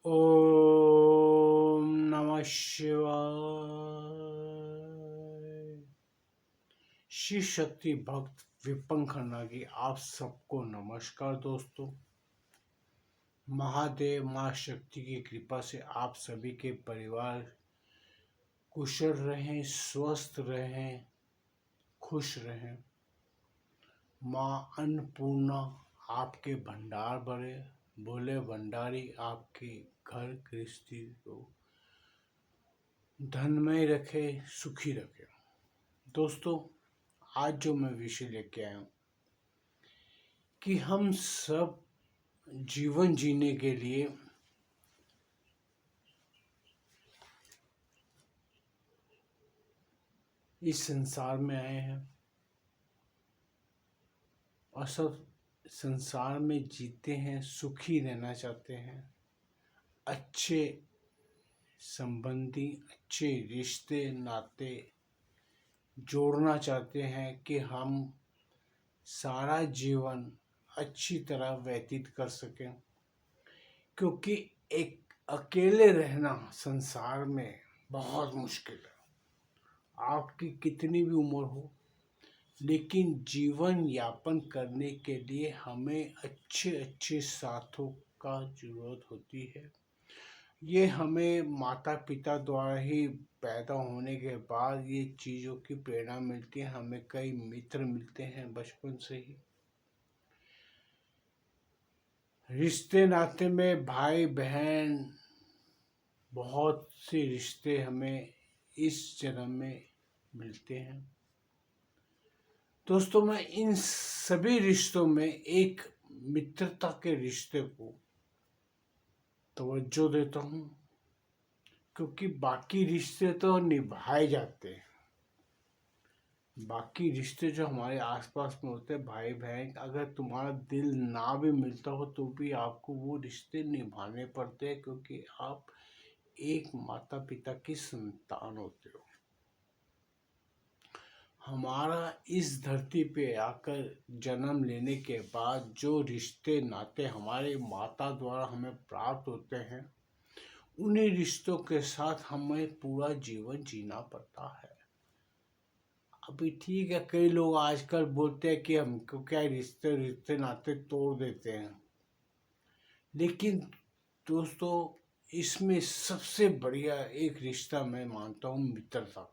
ओम नमः शिवाय। शिव शक्ति भक्त विपन खन्ना की आप सबको नमस्कार दोस्तों। महादेव माँ शक्ति की कृपा से आप सभी के परिवार कुशल रहें, स्वस्थ रहें, खुश रहें। माँ अन्नपूर्णा आपके भंडार भरे, बोले भंडारी आपके घर गृहस्थी को धनमय रखे, सुखी रखे। दोस्तों, आज जो मैं विषय लेके आया हूँ कि हम सब जीवन जीने के लिए इस संसार में आए हैं और सब संसार में जीते हैं, सुखी रहना चाहते हैं, अच्छे संबंधी, अच्छे रिश्ते नाते जोड़ना चाहते हैं कि हम सारा जीवन अच्छी तरह व्यतीत कर सकें। क्योंकि एक अकेले रहना संसार में बहुत मुश्किल है। आपकी कितनी भी उम्र हो, लेकिन जीवन यापन करने के लिए हमें अच्छे अच्छे साथों का जरूरत होती है। ये हमें माता पिता द्वारा ही पैदा होने के बाद ये चीज़ों की प्रेरणा मिलती है। हमें कई मित्र मिलते हैं बचपन से ही। रिश्ते नाते में भाई बहन, बहुत से रिश्ते हमें इस जन्म में मिलते हैं। दोस्तों, मैं इन सभी रिश्तों में एक मित्रता के रिश्ते को तवज्जो देता हूँ, क्योंकि बाकी रिश्ते तो निभाए जाते हैं। बाकी रिश्ते जो हमारे आसपास में होते हैं, भाई बहन, अगर तुम्हारा दिल ना भी मिलता हो तो भी आपको वो रिश्ते निभाने पड़ते हैं, क्योंकि आप एक माता पिता की संतान होते हो। हमारा इस धरती पे आकर जन्म लेने के बाद जो रिश्ते नाते हमारे माता द्वारा हमें प्राप्त होते हैं, उन्हीं रिश्तों के साथ हमें पूरा जीवन जीना पड़ता है। अभी ठीक है, कई लोग आजकल बोलते हैं कि हमको क्या रिश्ते रिश्ते नाते तोड़ देते हैं, लेकिन दोस्तों, इसमें सबसे बढ़िया एक रिश्ता मैं मानता हूँ मित्रता का।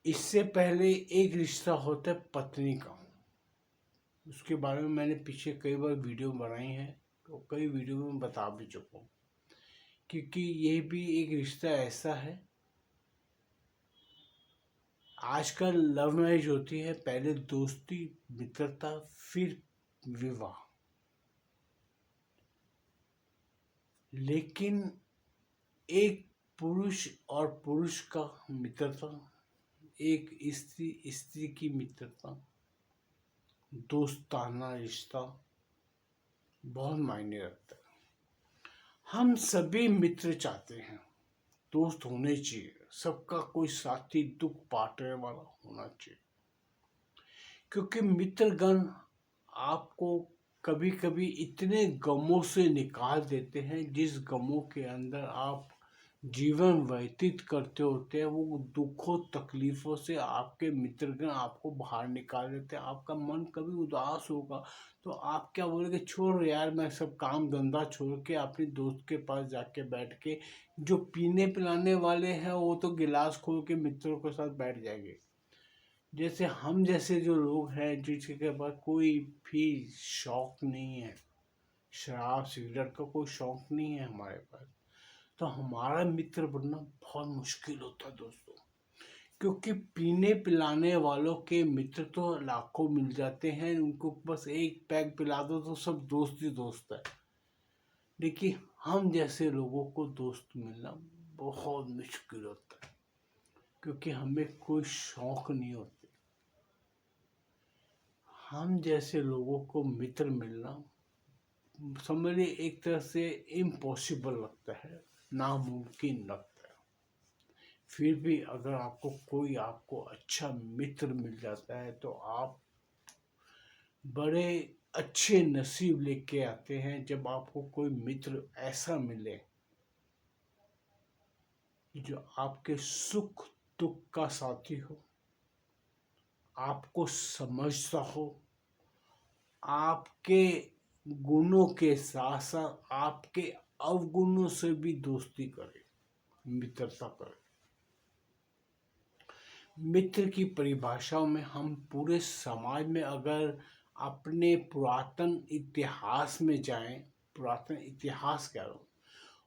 इससे पहले एक रिश्ता होता है पत्नी का। उसके बारे में मैंने पीछे कई बार वीडियो बनाई है, तो कई वीडियो में बता भी चुका हूँ। क्योंकि ये भी एक रिश्ता ऐसा है, आजकल लव मैरिज होती है, पहले दोस्ती, मित्रता, फिर विवाह। लेकिन एक पुरुष और पुरुष का मित्रता, एक स्त्री स्त्री की मित्रता, दोस्ताना रिश्ता बहुत मायने रखता है। हम सभी मित्र चाहते हैं, दोस्त होने चाहिए, सबका कोई साथी दुख बांटने वाला होना चाहिए। क्योंकि मित्रगण आपको कभी कभी इतने गमों से निकाल देते हैं, जिस गमों के अंदर आप जीवन व्यतीत करते होते हैं, वो दुखों तकलीफों से आपके मित्रगण आपको बाहर निकाल देते हैं। आपका मन कभी उदास होगा तो आप क्या बोलोगे, छोड़ यार, मैं सब काम धंधा छोड़ के अपने दोस्त के पास जाके बैठ के, जो पीने पिलाने वाले हैं वो तो गिलास खोल के मित्रों के साथ बैठ जाएंगे। जैसे हम जैसे जो लोग हैं, जिसके पास कोई भी शौक नहीं है, शराब सिगरेट का कोई शौक नहीं है हमारे पास, तो हमारा मित्र बनना बहुत मुश्किल होता है दोस्तों। क्योंकि पीने पिलाने वालों के मित्र तो लाखों मिल जाते हैं, उनको बस एक पैग पिला दो तो सब दोस्त ही दोस्त है। लेकिन हम जैसे लोगों को दोस्त मिलना बहुत मुश्किल होता है, क्योंकि हमें कोई शौक नहीं होते। हम जैसे लोगों को मित्र मिलना समझ लीजिए एक तरह से इम्पॉसिबल लगता है, नामुमकिन लगता है। फिर भी अगर आपको कोई अच्छा मित्र मिल जाता है तो आप बड़े अच्छे नसीब लेके आते हैं जब आपको कोई मित्र ऐसा मिले जो आपके सुख दुख का साथी हो, आपको समझता हो, आपके गुणों के साथ साथ आपके अवगुणों से भी दोस्ती करे, मित्रता करे। मित्र की परिभाषाओं में हम पूरे समाज में अगर अपने पुरातन इतिहास में जाएं, पुरातन इतिहास कह रहा हूँ,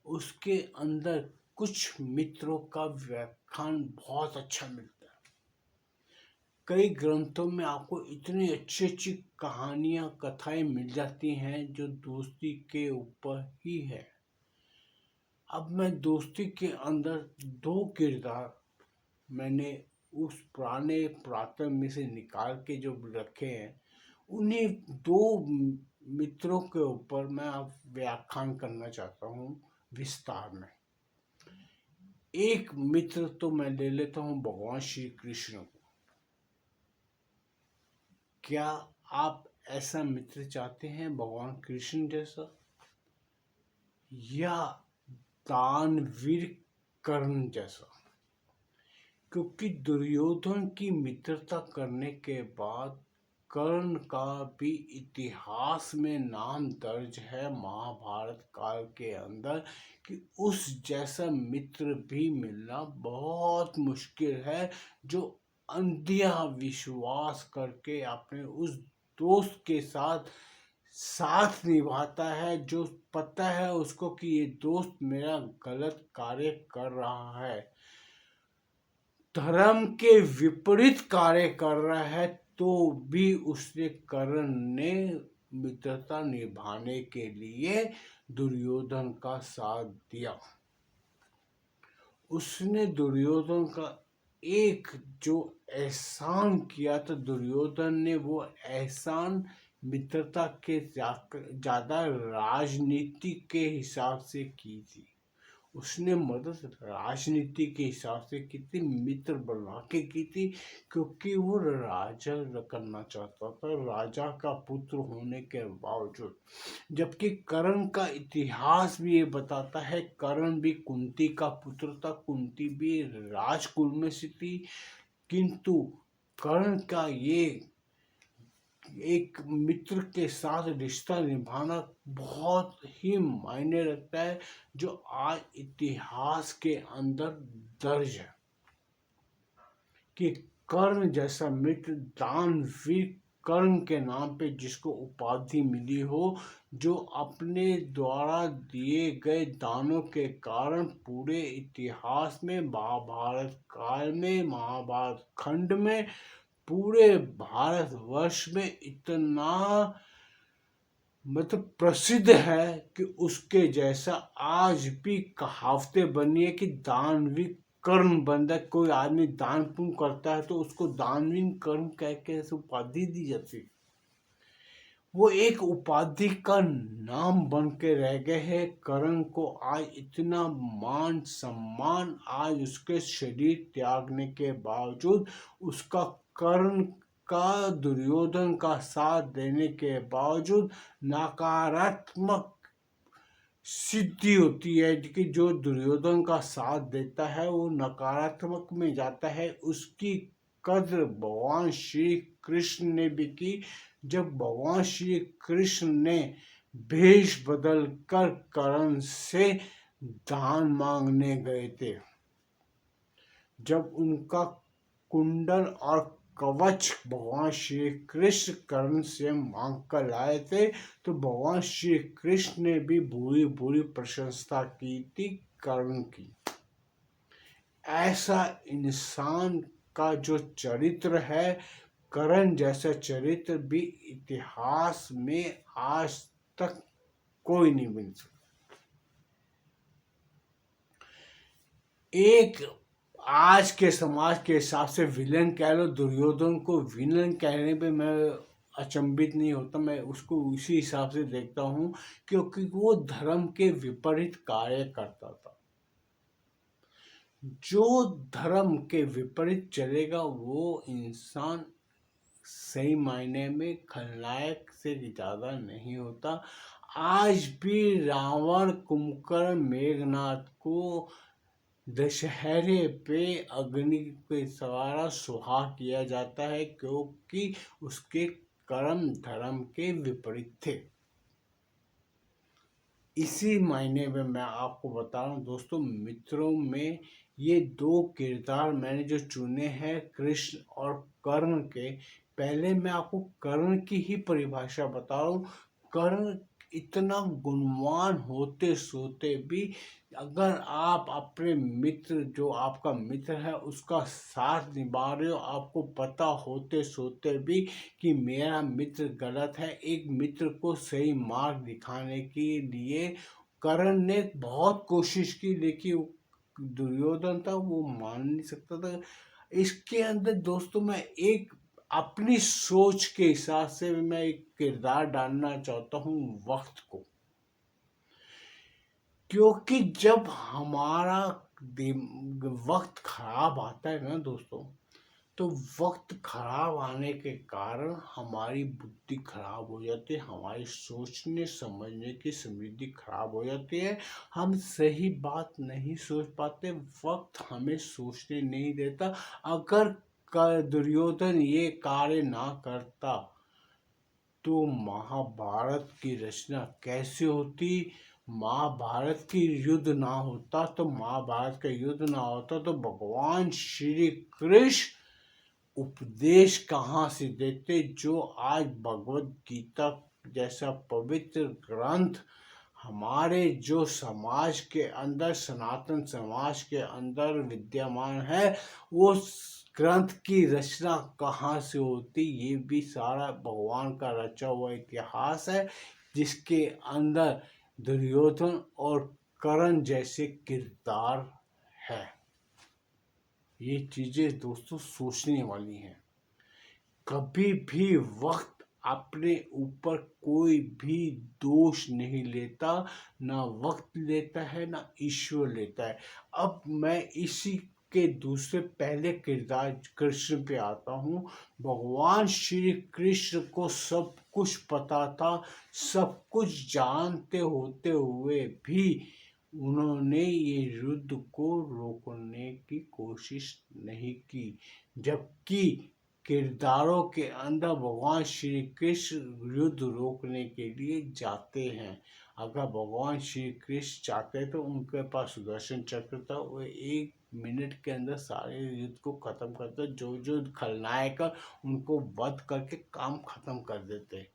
उसके अंदर कुछ मित्रों का व्याख्यान बहुत अच्छा मिलता है। कई ग्रंथों में आपको इतनी अच्छी अच्छी कहानियां, कथाएं मिल जाती हैं जो दोस्ती के ऊपर ही है। अब मैं दोस्ती के अंदर दो किरदार मैंने उस पुरातन में से निकाल के जो रखे हैं, उन्हीं दो मित्रों के ऊपर मैं अब व्याख्यान करना चाहता हूँ विस्तार में। एक मित्र तो मैं ले लेता हूँ भगवान श्री कृष्ण को। क्या आप ऐसा मित्र चाहते हैं भगवान कृष्ण जैसा, या दानवीर कर्ण जैसा? क्योंकि दुर्योधन की मित्रता करने के बाद कर्ण का भी इतिहास में नाम दर्ज है महाभारत काल के अंदर कि उस जैसा मित्र भी मिलना बहुत मुश्किल है, जो अंधिया विश्वास करके अपने उस दोस्त के साथ साथ निभाता है, जो पता है उसको कि ये दोस्त मेरा गलत कार्य कर रहा है, धर्म के विपरीत कार्य कर रहा है, तो भी उसने कर्ण ने मित्रता निभाने के लिए दुर्योधन का साथ दिया। उसने दुर्योधन का एक जो एहसान किया था, दुर्योधन ने वो एहसान मित्रता के ज्यादा राजनीति के हिसाब से की थी। उसने मदद राजनीति के हिसाब से की थी, मित्र बना के की थी, क्योंकि वो राजा करना चाहता था, राजा का पुत्र होने के बावजूद। जबकि कर्ण का इतिहास भी ये बताता है, कर्ण भी कुंती का पुत्र था, कुंती भी राजकुल में से थी, किंतु कर्ण का ये एक मित्र के साथ रिश्ता निभाना बहुत ही मायने रखता है, जो आज इतिहास के अंदर दर्ज है कि कर्ण जैसा मित्र, दानवीर कर्ण के नाम पे जिसको उपाधि मिली हो, जो अपने द्वारा दिए गए दानों के कारण पूरे इतिहास में, महाभारत काल में, महाभारत खंड में, पूरे भारतवर्ष में इतना मतलब प्रसिद्ध है कि उसके जैसा आज भी कहावतें बनी है कि दानवीर कर्ण बंदा। कोई आदमी दान पुण्य करता है तो उसको दानवीर कर्ण कह के उपाधि दी जाती। वो एक उपाधि का नाम बन के रह गए हैं। कर्ण को आज इतना मान सम्मान, आज उसके शरीर त्यागने के बावजूद, उसका कर्ण का दुर्योधन का साथ देने के बावजूद नकारात्मक सिद्धि होती है कि जो दुर्योधन का साथ देता है वो नकारात्मक में जाता है। उसकी कद्र भगवान श्री कृष्ण ने भी की, जब भगवान श्री कृष्ण ने भेष बदल कर कर्ण से दान मांगने गए थे। जब उनका कुंडल और कवच भगवान श्री कृष्ण कर्ण से मांग कर लाए थे, तो भगवान श्री कृष्ण ने भी बुरी बुरी प्रशंसा की थी कर्ण की। ऐसा इंसान का जो चरित्र है, कर्ण जैसा चरित्र भी इतिहास में आज तक कोई नहीं मिल सकता। एक आज के समाज के हिसाब से विलन कह लो, दुर्योधन को विलन कहने पे मैं अचंभित नहीं होता, मैं उसको उसी हिसाब से देखता हूँ, क्योंकि वो धर्म के विपरीत कार्य करता था। जो धर्म के विपरीत चलेगा वो इंसान सही मायने में खलनायक से ज़्यादा नहीं होता। आज भी रावण, कुंभकर्ण, मेघनाथ को दशहरे पे अग्नि के द्वारा सुहा किया जाता है, क्योंकि उसके कर्म धर्म के विपरीत थे। इसी मायने में मैं आपको बता रहा हूँ दोस्तों, मित्रों में ये दो किरदार मैंने जो चुने हैं कृष्ण और कर्ण के। पहले मैं आपको कर्ण की ही परिभाषा बता रहा हूँ। कर्ण इतना गुणवान होते सोते भी, अगर आप अपने मित्र, जो आपका मित्र है, उसका साथ निभा रहे हो, आपको पता होते सोते भी कि मेरा मित्र गलत है, एक मित्र को सही मार्ग दिखाने के लिए कर्ण ने बहुत कोशिश की, लेकिन दुर्योधन था, वो मान नहीं सकता था। इसके अंदर दोस्तों मैं एक अपनी सोच के हिसाब से मैं एक किरदार डालना चाहता हूँ वक्त को, क्योंकि जब हमारा वक्त खराब आता है ना दोस्तों, तो वक्त खराब आने के कारण हमारी बुद्धि खराब हो जाती है, हमारी सोचने समझने की समृद्धि खराब हो जाती है, हम सही बात नहीं सोच पाते, वक्त हमें सोचने नहीं देता। अगर दुर्योधन ये कार्य ना करता तो महाभारत की रचना कैसे होती? महाभारत की युद्ध ना होता, तो महाभारत का युद्ध ना होता तो भगवान श्री कृष्ण उपदेश कहाँ से देते, जो आज भगवत गीता जैसा पवित्र ग्रंथ हमारे जो समाज के अंदर, सनातन समाज के अंदर विद्यमान है, वो ग्रंथ की रचना कहाँ से होती? ये भी सारा भगवान का रचा हुआ इतिहास है, जिसके अंदर दुर्योधन और कर्ण जैसे किरदार है। ये चीजें दोस्तों सोचने वाली हैं। कभी भी वक्त अपने ऊपर कोई भी दोष नहीं लेता, ना वक्त लेता है ना ईश्वर लेता है। अब मैं इसी के दूसरे पहले किरदार कृष्ण पे आता हूँ। भगवान श्री कृष्ण को सब कुछ पता था, सब कुछ जानते होते हुए भी उन्होंने ये युद्ध को रोकने की कोशिश नहीं की, जबकि किरदारों के अंदर भगवान श्री कृष्ण युद्ध रोकने के लिए जाते हैं। अगर भगवान श्री कृष्ण चाहते तो उनके पास सुदर्शन चक्र था, वो 1 मिनट के अंदर सारे युद्ध को खत्म करते, जो जो खलनायक उनको वध करके काम खत्म कर देते।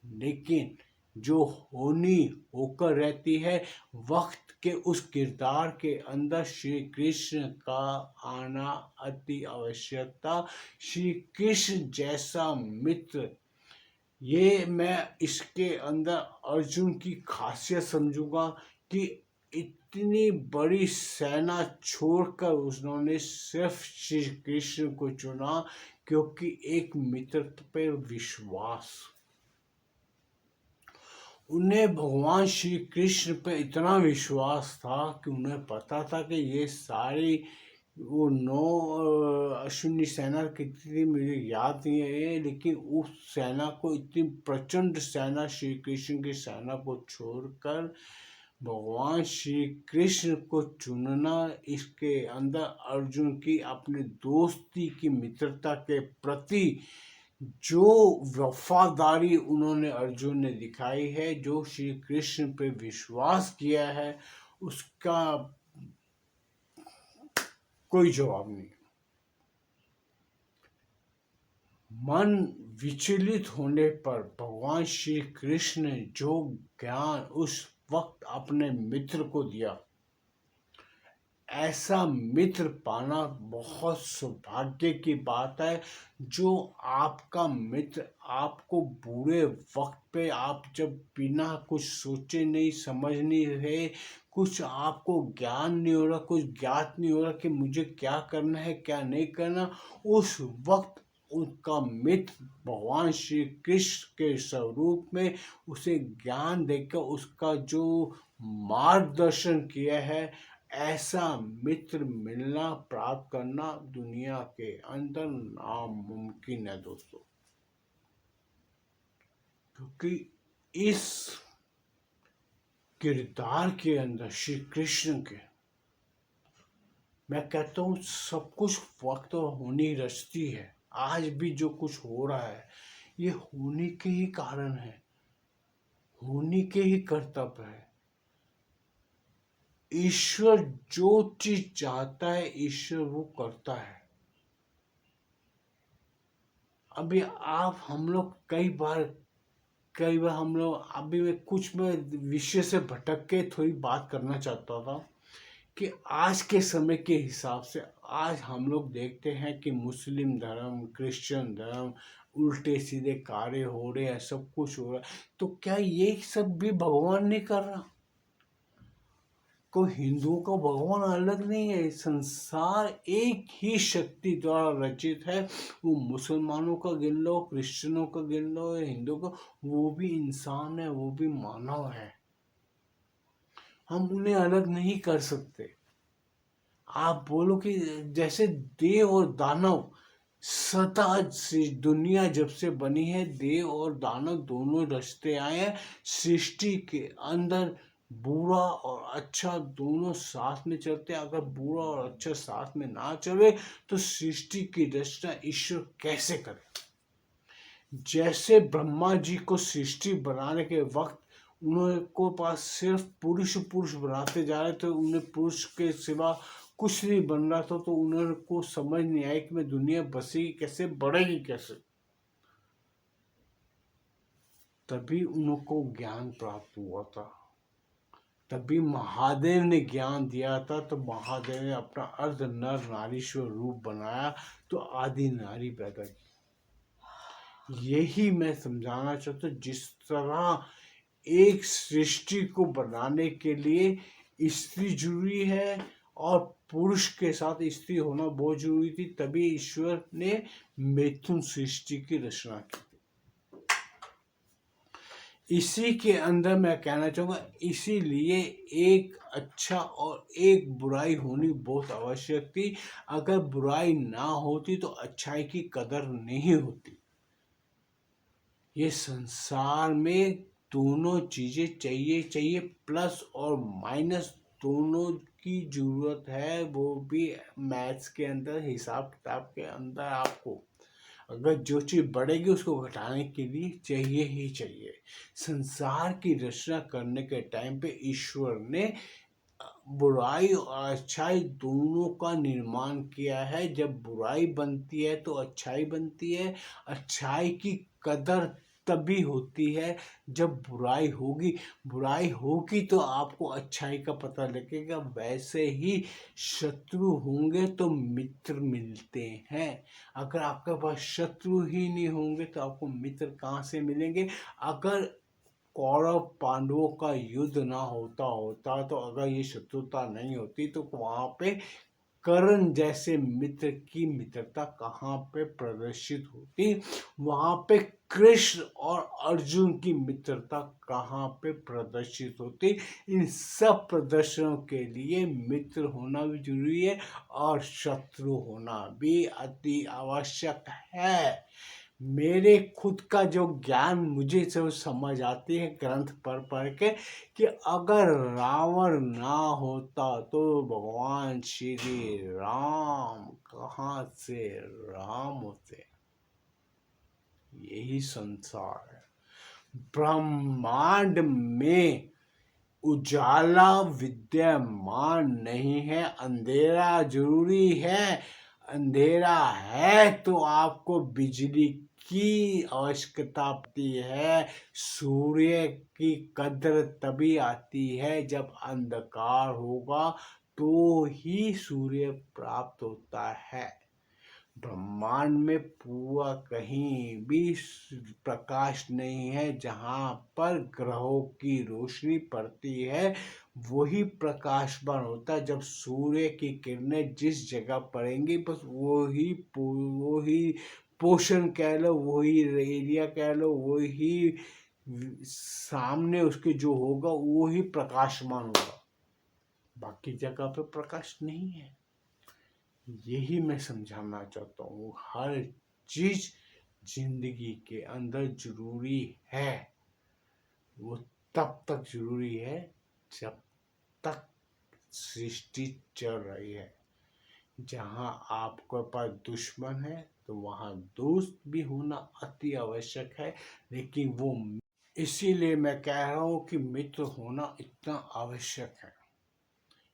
लेकिन जो होनी होकर रहती है, वक्त के उस किरदार के अंदर श्री कृष्ण का आना अति आवश्यक था। श्री कृष्ण जैसा मित्र, ये मैं इसके अंदर अर्जुन की खासियत समझूंगा कि इतनी बड़ी सेना छोड़कर उन्होंने सिर्फ श्री कृष्ण को चुना, क्योंकि एक मित्र पे विश्वास। उन्हें भगवान श्री कृष्ण पे इतना विश्वास था कि उन्हें पता था कि ये सारी वो 9 अश्विनी सेना कितनी थी मुझे याद नहीं है, लेकिन उस सेना को, इतनी प्रचंड सेना, श्री कृष्ण की सेना को छोड़कर भगवान श्री कृष्ण को चुनना, इसके अंदर अर्जुन की अपनी दोस्ती की, मित्रता के प्रति जो वफादारी उन्होंने, अर्जुन ने दिखाई है, जो श्री कृष्ण पे विश्वास किया है, उसका कोई जवाब नहीं। मन विचलित होने पर भगवान श्री कृष्ण ने जो ज्ञान उस वक्त अपने मित्र को दिया, ऐसा मित्र पाना बहुत सौभाग्य की बात है। जो आपका मित्र आपको बुरे वक्त पे, आप जब बिना कुछ सोचे, नहीं समझ नहीं रहे, कुछ आपको ज्ञान नहीं हो रहा, कुछ ज्ञात नहीं हो रहा कि मुझे क्या करना है क्या नहीं करना, उस वक्त उनका मित्र भगवान श्री कृष्ण के स्वरूप में उसे ज्ञान देकर उसका जो मार्गदर्शन किया है, ऐसा मित्र मिलना, प्राप्त करना दुनिया के अंदर नामुमकिन है दोस्तों। क्योंकि इस किरदार के अंदर श्री कृष्ण के, मैं कहता हूँ सब कुछ वक्त और होनी रचती है। आज भी जो कुछ हो रहा है ये होने के ही कारण है, होने के ही कर्तव्य है। ईश्वर जो चीज चाहता है ईश्वर वो करता है। अभी आप हम लोग कई बार हम लोग अभी मैं विषय से भटक के थोड़ी बात करना चाहता था कि आज के समय के हिसाब से आज हम लोग देखते हैं कि मुस्लिम धर्म, क्रिश्चियन धर्म, उल्टे सीधे कार्य हो रहे हैं, सब कुछ हो रहा है। तो क्या ये सब भी भगवान नहीं कर रहा? कोई हिंदुओं का भगवान अलग नहीं है, संसार एक ही शक्ति द्वारा रचित है। वो मुसलमानों का गिन लो, क्रिश्चियनों का गिन लो, हिंदुओं का, वो भी इंसान है, वो भी मानव है। हम उन्हें अलग नहीं कर सकते। आप बोलो कि जैसे देव और दानव सदा से, दुनिया जब से बनी है देव और दानव दोनों रचते आए हैं। सृष्टि के अंदर बुरा और अच्छा दोनों साथ में चलते हैं। अगर बुरा और अच्छा साथ में ना चले तो सृष्टि की रचना ईश्वर कैसे करे? जैसे ब्रह्मा जी को सृष्टि बनाने के वक्त उन्होंने को पास सिर्फ पुरुष पुरुष बनाते जा रहे थे, उन्हें पुरुष के सिवा कुछ नहीं बन रहा था, तो उन्होंने को समझ नहीं आई कि मैं दुनिया बसेगी कैसे, बढ़ेगी कैसे। तभी उनको ज्ञान प्राप्त हुआ था, तभी महादेव ने ज्ञान दिया था। तो महादेव ने अपना अर्ध नर नारीश्वर रूप बनाया, तो आदि नारी पैदा की। यही मैं समझाना चाहता हूँ। जिस तरह एक सृष्टि को बनाने के लिए स्त्री जरूरी है और पुरुष के साथ स्त्री होना बहुत जरूरी थी, तभी ईश्वर ने मिथुन सृष्टि की रचना की। इसी के अंदर मैं कहना चाहूँगा, इसीलिए एक अच्छा और एक बुराई होनी बहुत आवश्यक थी। अगर बुराई ना होती तो अच्छाई की कदर नहीं होती। ये संसार में दोनों चीजें चाहिए, प्लस और माइनस दोनों की जरूरत है, वो भी मैथ्स के अंदर, हिसाब किताब के अंदर। आपको अगर जो चीज बढ़ेगी उसको घटाने के लिए चाहिए ही चाहिए। संसार की रचना करने के टाइम पे ईश्वर ने बुराई और अच्छाई दोनों का निर्माण किया है। जब बुराई बनती है तो अच्छाई बनती है। अच्छाई की कदर तभी होती है जब बुराई होगी तो आपको अच्छाई का पता लगेगा। वैसे ही शत्रु होंगे तो मित्र मिलते हैं। अगर आपके पास शत्रु ही नहीं होंगे तो आपको मित्र कहाँ से मिलेंगे? अगर कौरव पांडवों का युद्ध ना होता तो अगर ये शत्रुता नहीं होती तो वहां पे कर्ण जैसे मित्र की मित्रता कहाँ पे प्रदर्शित होती? वहां पे कृष्ण और अर्जुन की मित्रता कहाँ पे प्रदर्शित होती? इन सब प्रदर्शनों के लिए मित्र होना भी जरूरी है और शत्रु होना भी अति आवश्यक है। मेरे खुद का जो ज्ञान मुझे जो समझ आती है ग्रंथ पढ़ के, कि अगर रावण ना होता तो भगवान श्री राम कहाँ से राम होते? यही संसार है। ब्रह्मांड में उजाला विद्यमान नहीं है, अंधेरा जरूरी है। अंधेरा है तो आपको बिजली की आवश्यकता पड़ती है। सूर्य की कद्र तभी आती है जब अंधकार होगा, तो ही सूर्य प्राप्त होता है। ब्रह्मांड में पूरा कहीं भी प्रकाश नहीं है। जहाँ पर ग्रहों की रोशनी पड़ती है वही प्रकाशमान होता है। जब सूर्य की किरणें जिस जगह पड़ेंगी बस वही पोषण कह लो, वही एरिया कह लो, वही सामने उसके जो होगा वही प्रकाशमान होगा, बाकी जगह पे प्रकाश नहीं है। यही मैं समझाना चाहता हूँ। हर चीज जिंदगी के अंदर जरूरी है, वो तब तक जरूरी है जब तक सृष्टि चल रही है। जहाँ आपके पास दुश्मन है तो वहाँ दोस्त भी होना अति आवश्यक है, लेकिन वो इसीलिए मैं कह रहा हूँ कि मित्र होना इतना आवश्यक है।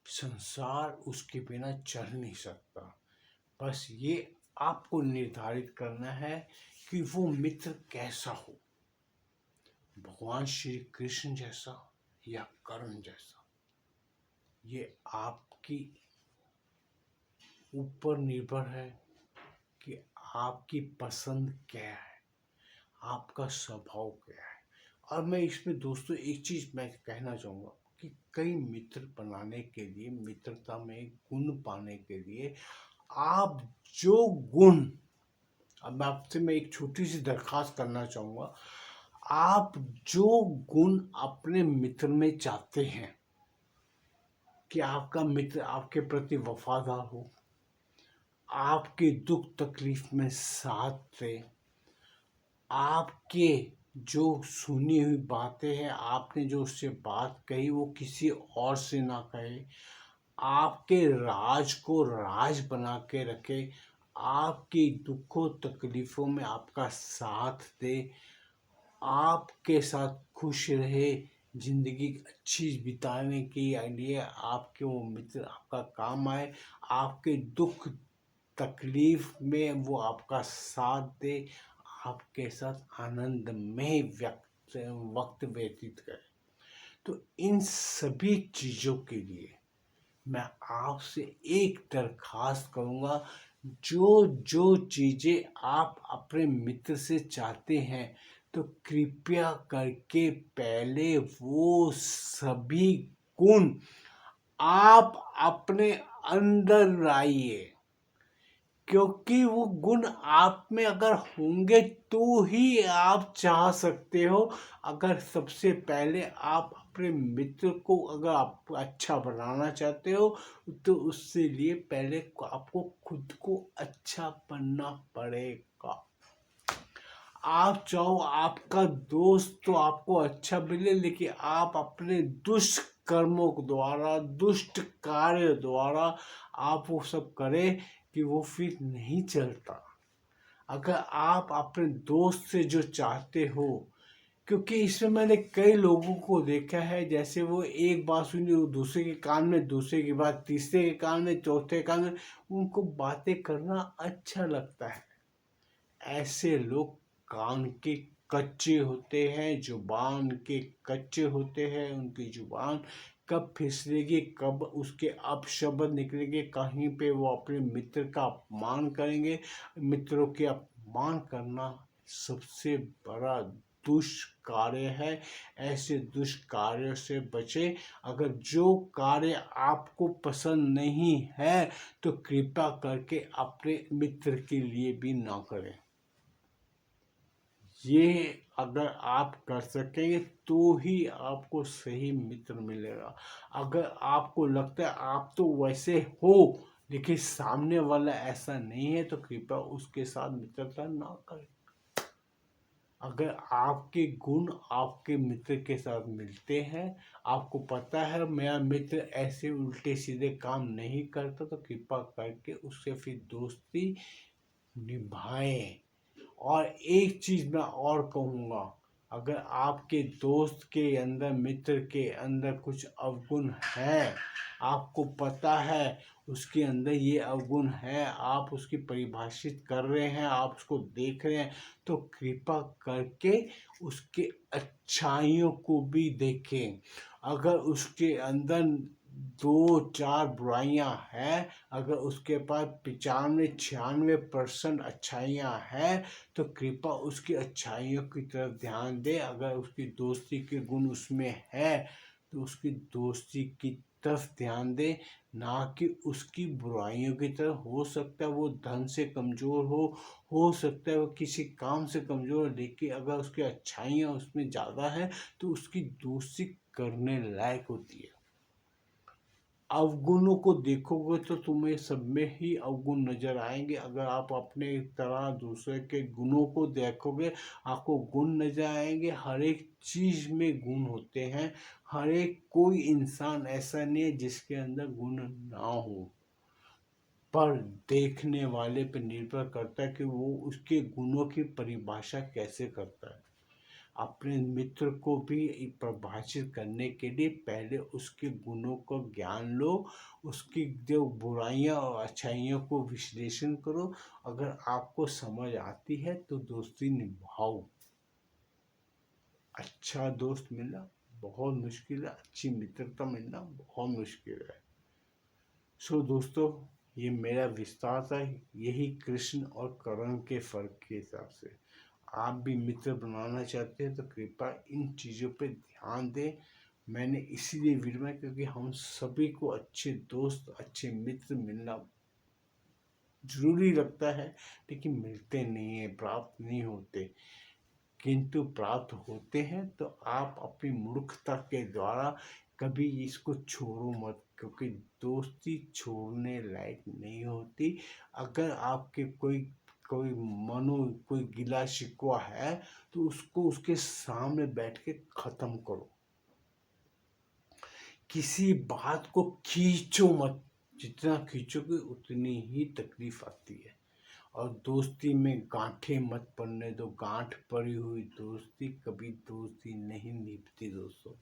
संसार उसके बिना चल नहीं सकता। बस ये आपको निर्धारित करना है कि वो मित्र कैसा हो, भगवान श्री कृष्ण जैसा या कर्ण जैसा। ये आपकी ऊपर निर्भर है कि आपकी पसंद क्या है, आपका स्वभाव क्या है। और मैं इसमें दोस्तों एक चीज़ मैं कहना चाहूँगा कि कई मित्र बनाने के लिए, मित्रता में गुण पाने के लिए आप जो गुण, अब मैं आपसे मैं एक छोटी सी दरखास्त करना चाहूँगा, आप जो गुण अपने मित्र में चाहते हैं कि आपका मित्र आपके प्रति वफादार हो, आपके दुख तकलीफ में साथ दे, आपके जो सुनी हुई बातें हैं, आपने जो उससे बात कही वो किसी और से ना कहे, आपके राज को राज बना के रखे, आपकी दुखों तकलीफ़ों में आपका साथ दे, आपके साथ खुश रहे, ज़िंदगी अच्छी बिताने के लिए आपके वो मित्र आपका काम आए, आपके दुख तकलीफ में वो आपका साथ दे, आपके साथ आनंद में वक्त व्यतीत करे। तो इन सभी चीज़ों के लिए मैं आपसे एक दरखास्त करूँगा, जो जो चीज़ें आप अपने मित्र से चाहते हैं तो कृपया करके पहले वो सभी गुण आप अपने अंदर लाइए, क्योंकि वो गुण आप में अगर होंगे तो ही आप चाह सकते हो। अगर सबसे पहले आप अपने मित्र को अगर आप अच्छा बनाना चाहते हो तो उससे लिए पहले आपको खुद को अच्छा बनना पड़ेगा। आप चाहो आपका दोस्त तो आपको अच्छा मिले, लेकिन आप अपने दुष्कर्मों द्वारा, दुष्ट कार्य द्वारा आप वो सब करें कि वो फिर नहीं चलता। अगर आप अपने दोस्त से जो चाहते हो, क्योंकि इसमें मैंने कई लोगों को देखा है, जैसे वो एक बात सुनी वो दूसरे के कान में, दूसरे की बात तीसरे के कान में, चौथे कान में, उनको बातें करना अच्छा लगता है। ऐसे लोग कान के कच्चे होते हैं, जुबान के कच्चे होते हैं। उनकी जुबान कब फिसलेगी, कब उसके अपशब्द निकलेंगे, कहीं पे वो अपने मित्र का अपमान करेंगे। मित्रों के अपमान करना सबसे बड़ा दुष्कार्य है। ऐसे दुष्कार्यों से बचें। अगर जो कार्य आपको पसंद नहीं है तो कृपया करके अपने मित्र के लिए भी ना करें। ये अगर आप कर सकेंगे तो ही आपको सही मित्र मिलेगा। अगर आपको लगता है आप तो वैसे हो लेकिन सामने वाला ऐसा नहीं है तो कृपया उसके साथ मित्रता ना करें। अगर आपके गुण आपके मित्र के साथ मिलते हैं, आपको पता है मेरा मित्र ऐसे उल्टे सीधे काम नहीं करता, तो कृपया करके उससे फिर दोस्ती निभाएं। और एक चीज़ मैं और कहूँगा, अगर आपके दोस्त के अंदर, मित्र के अंदर कुछ अवगुण है, आपको पता है उसके अंदर ये अवगुण है, आप उसकी परिभाषित कर रहे हैं, आप उसको देख रहे हैं, तो कृपया करके उसके अच्छाइयों को भी देखें। अगर उसके अंदर 2-4 बुराइयां हैं, अगर उसके पास 95-96% अच्छाइयाँ हैं, तो कृपया उसकी अच्छाइयों की तरफ ध्यान दें। अगर उसकी दोस्ती के गुण उसमें है तो उसकी दोस्ती की तरफ ध्यान दें, ना कि उसकी बुराइयों की तरफ। हो सकता है वो धन से कमज़ोर हो सकता है वो किसी काम से कमज़ोर हो, लेकिन अगर उसकी अच्छाइयाँ उसमें ज़्यादा हैं तो उसकी दोस्ती करने लायक होती है। अवगुणों को देखोगे तो तुम्हें सब में ही अवगुण नजर आएंगे। अगर आप अपने तरह दूसरे के गुणों को देखोगे, आपको गुण नजर आएंगे। हर एक चीज में गुण होते हैं। हर एक कोई इंसान ऐसा नहीं है जिसके अंदर गुण ना हो, पर देखने वाले पर निर्भर करता है कि वो उसके गुणों की परिभाषा कैसे करता है। अपने मित्र को भी परिभाषित करने के लिए पहले उसके गुणों को ज्ञान लो, उसकी जो बुराइयां और अच्छाइयों को विश्लेषण करो। अगर आपको समझ आती है तो दोस्ती निभाओ। अच्छा दोस्त मिलना बहुत मुश्किल है, अच्छी मित्रता मिलना बहुत मुश्किल है। सो दोस्तों, ये मेरा विस्तार था, यही कृष्ण और कर्ण के फर्क के हिसाब से। आप भी मित्र बनाना चाहते हैं तो कृपया इन चीज़ों पे ध्यान दें। मैंने इसीलिए वीडियो में, क्योंकि हम सभी को अच्छे दोस्त, अच्छे मित्र मिलना जरूरी लगता है, लेकिन मिलते नहीं हैं, प्राप्त नहीं होते। किंतु प्राप्त होते हैं तो आप अपनी मूर्खता के द्वारा कभी इसको छोड़ो मत, क्योंकि दोस्ती छोड़ने लायक नहीं होती। अगर आपके कोई कोई मनो कोई गिला शिकवा है तो उसको उसके सामने बैठ के खत्म करो। किसी बात को खींचो मत, जितना खींचोगे उतनी ही तकलीफ आती है। और दोस्ती में गांठें मत पड़ने दो, गांठ पड़ी हुई दोस्ती कभी दोस्ती नहीं निभती दोस्तों।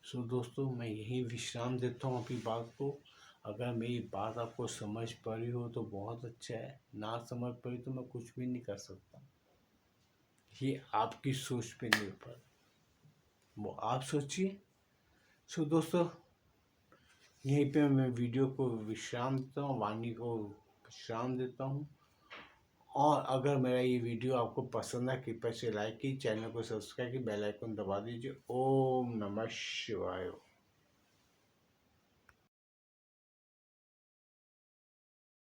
सो दोस्तों, मैं यही विश्राम देता हूँ अपनी बात को। अगर मेरी बात आपको समझ पड़ी हो तो बहुत अच्छा है, ना समझ पड़ी तो मैं कुछ भी नहीं कर सकता। ये आपकी सोच पे निर्भर, वो आप सोचिए। सो दोस्तों, यहीं पे मैं वीडियो को विश्राम देता हूँ, वाणी को विश्राम देता हूँ। और अगर मेरा ये वीडियो आपको पसंद है, कृपया से लाइक कीजिए, चैनल को सब्सक्राइब कीजिए, बेल आइकन दबा दीजिए। ओम नमः शिवाय।